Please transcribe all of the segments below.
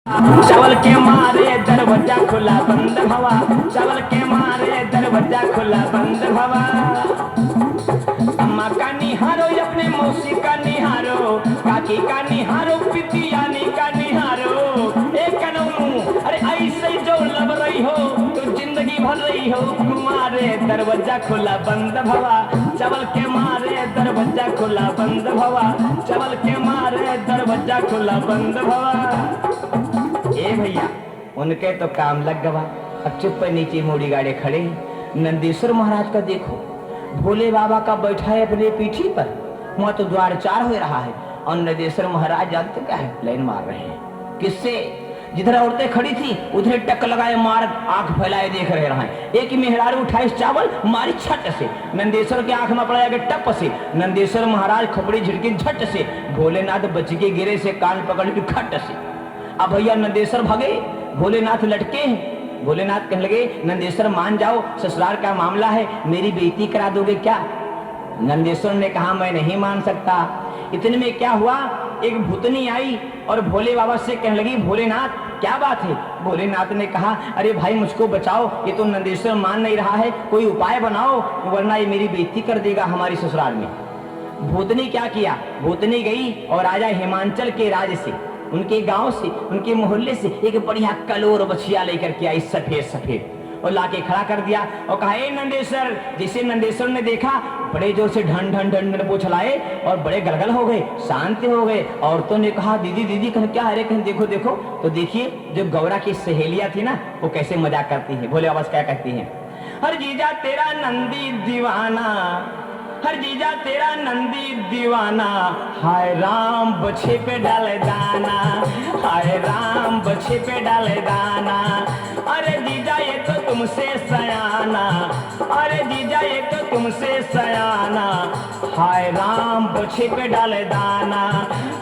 चावल के मारे दरवाजा खुला बंद भवा, चावल के मारे दरवाजा खुला बंद भवा। अम्मा का निहारो अपने मौसी का निहारो, काकी का निहारो पितियानी का निहारो। एक कनऊ अरे ऐसे जो लब रही हो तो जिंदगी भर रही हो। मारे दरवाजा खुला बंद भवा, चावल के मारे दरवाजा खुला बंद भवा, चावल के मारे दरवाजा खुला बंद भवा। ए भैया उनके तो काम लग गवा। अब चुप पर नीचे मोड़ी गाड़ी खड़े। नंदीश्वर महाराज का देखो, भोले बाबा का बैठा है अपने पीठी पर, वहां तो द्वार चार हो रहा है और नंदीश्वर महाराज जानते क्या है, लाइन मार रहे हैं। किससे? जिधर औरतें खड़ी थी उधर टक लगाए मार आंख फैलाए देख रहे हैं। एक मेहरारू उठाए चावल मारी छट से, नंदेश्वर के आंख में पड़ा गया टप से। नंदेश्वर महाराज खोपड़ी झिड़की झट से, भोलेनाथ बच के गिरे से कान पकड़ के खट से। अब भैया नंदेश्वर भागे, भोलेनाथ लटके हैं। भोलेनाथ कहने लगे नंदेश्वर मान जाओ, ससुराल का मामला है, मेरी बेइज्जती करा दोगे क्या? नंदेश्वर ने कहा मैं नहीं मान सकता। इतने में क्या हुआ, एक भूतनी आई और भोले बाबा से कहने लगी भोलेनाथ क्या बात है? भोलेनाथ ने कहा अरे भाई मुझको बचाओ, ये तो नंदेश्वर मान नहीं रहा है, कोई उपाय बनाओ वरना ये मेरी बेइज्जती कर देगा हमारी ससुराल में। भूतनी क्या किया, भूतनी गई और राजा हिमांचल के राज्य से, उनके गांव से, उनके मोहल्ले से एक बढ़िया कलोर बछिया लेकर के आई सफेद सफेद, और लाके खड़ा कर दिया और कहा ए नंदेश्वर। जिसे नंदेश्वर ने देखा बड़े जोर से ढन ढन ढन ढन वो चलाए और बड़े गलगल हो गए, शांत हो गए। औरतों ने कहा दीदी दीदी कह क्या है, कहीं देखो देखो। तो देखिए जो गौरा की सहेलियां थी ना वो कैसे मजाक करती है। भोले आवाज क्या कहती है, हर जीजा तेरा नंदी दीवाना, हर जीजा तेरा नंदी दीवाना, हाय राम बछे पे डाले दाना, हाय राम बछे पे डाले दाना। अरे जीजा ये तो तुमसे सयाना, अरे जीजा ये तो तुमसे सयाना, हाय राम बछे पे डाले दाना,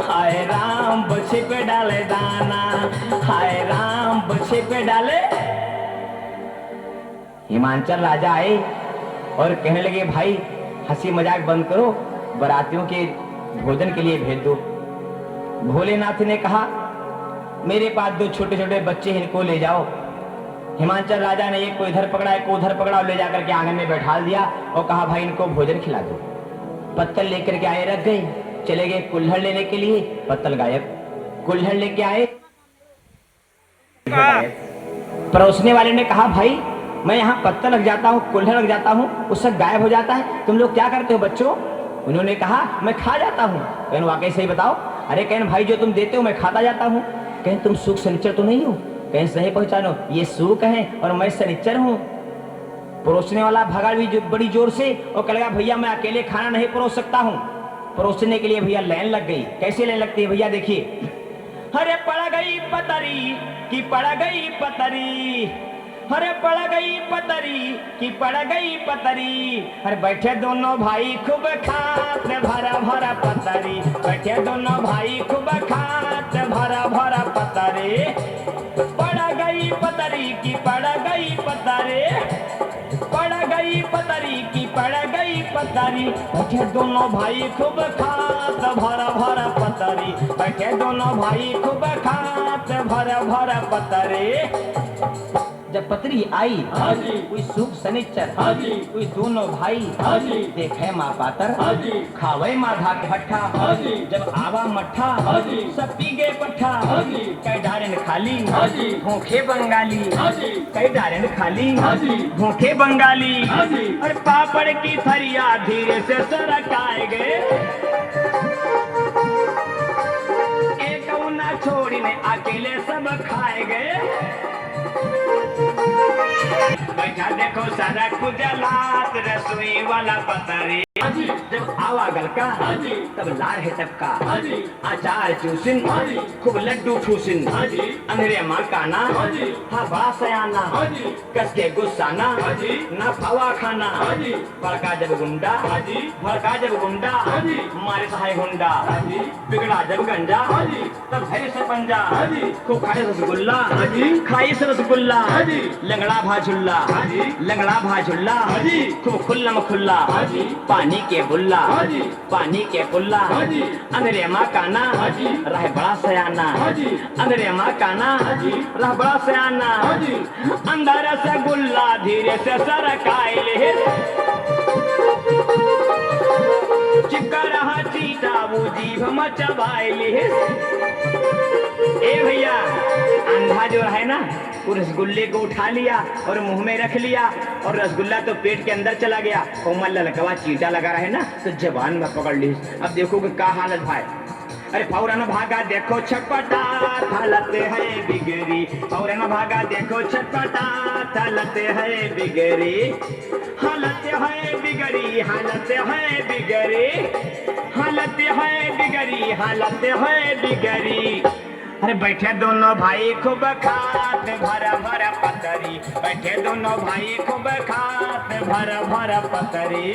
हाय राम बछे पे डाले दाना, हाय राम बछे पे डाले। हिमांचल राजा आए और कहने लगे भाई हंसी मजाक बंद करो, बरातियों के भोजन के लिए भेज दो। भोलेनाथ ने कहा मेरे पास दो छोटे छोटे बच्चे हैं, इनको ले जाओ। हिमांचल राजा ने एक को इधर पकड़ा एक को उधर पकड़ा और ले जाकर के आंगन में बैठा दिया और कहा भाई इनको भोजन खिला दो। पत्तल लेकर के आए, रख गए, चले गए कुल्हड़ लेने के लिए, पत्तल गायब। कुल्हड़ लेके आए, परोसने वाले ने कहा भाई मैं यहाँ पत्तल रख जाता हूँ, कुल्हड़ रख जाता हूँ, उससे गायब हो जाता है, तुम लोग क्या करते हो बच्चों? उन्होंने कहा मैं खा जाता हूँ। कहन वाकई सही बताओ? अरे कहन भाई जो तुम देते हो मैं खाता जाता हूँ। कहन तुम सूख शनिचर तो नहीं हो? कहन सही पहचानो, ये सूख है और मैं शनिचर हूँ। परोसने वाला भगा भी बड़ी जोर से और कह लगा भैया मैं अकेले खाना नहीं परोस सकता हूँ। परोसने के लिए भैया लाइन लग गई। कैसे लाइन लगती है भैया देखिए, अरे पड़ गई पतरी की पड़ गई पतरी, अरे पड़ गई पतरी की पड़ गई पतरी। अरे बैठे दोनों भाई खूब खात भरा भरा पतरी, बैठे दोनों भाई खूब खात भरा भरा पतरी। पड़ गई पतरी की पड़ गई पतरी, पड़ गई पतरी की पड़ गई पतरी। बैठे दोनों भाई खूब खात भरा भरा पतरी, बैठे दोनों भाई खूब खात भरा भरा पतरी। जब पतरी आई कोई सूख शनिचर, कोई दोनों भाई देखे माँ पातर, खावे माँ घाट भट्ठा। जब आवा मट्ठा सब पी गए पट्ठा, कई डारेन खाली भूखे बंगाली, कई डारेन खाली भूखे बंगाली। और पापड़ की थरिया धीरे से सरकाए गए, एक ना छोड़ने अकेले सब खाए गए। बैठा देखो सारा कुजलात रसोई वाला पतरी। जब आवा गलका तब लार है टपका, अचार चूसिन खूब लड्डू फूसिन, अंधेरे माँ काना हा बड़ा सयाना, कस के गुस्साना ना फवा खाना। भड़का जब गुंडा भड़का जब गुंडा, मारे सहाय गुंडा, बिगड़ा जब गंजा तब है सरपंजा। खूब खाए रसगुल्ला खाई से रसगुल्ला, लंगड़ा भाजुल्ला लंगड़ा भाजुल्ला खूब खुल्ला खुल्ला, पानी पानी के बुल्ला हाँ जी। पानी के बुल्ला हाँ जी। अंधेरे माँ काना हाँ जी। रह बड़ा सयाना हाँ जी। अंधेरे माँ काना हाँ जी। रह बड़ा सयाना हाँ जी। अंदर से गुल्ला धीरे से सरकाइल चिपका रहा चीटा वो जीभ मचबाइल ए भैया अंधा जो है ना वो रसगुल्ले को उठा लिया और मुंह में रख लिया और रसगुल्ला तो पेट के अंदर चला गया कोमल ललकवा चीटा लगा रहा है ना तो जबान में पकड़ ली। अब देखो कि क्या हालत भाई अरे फौरन भागा देखो छटपटा हालत है बिगड़ी फौरन भागा देखो छटपटा हालत है बिगड़ी हालत है बिगड़ी हालत है बिगड़ी हालत है बिगड़ी हालत है बिगड़ी। अरे बैठे दोनों भाई खूब खात भरा भरा पतरी बैठे दोनों भाई खूब खात भरा भरा पतरी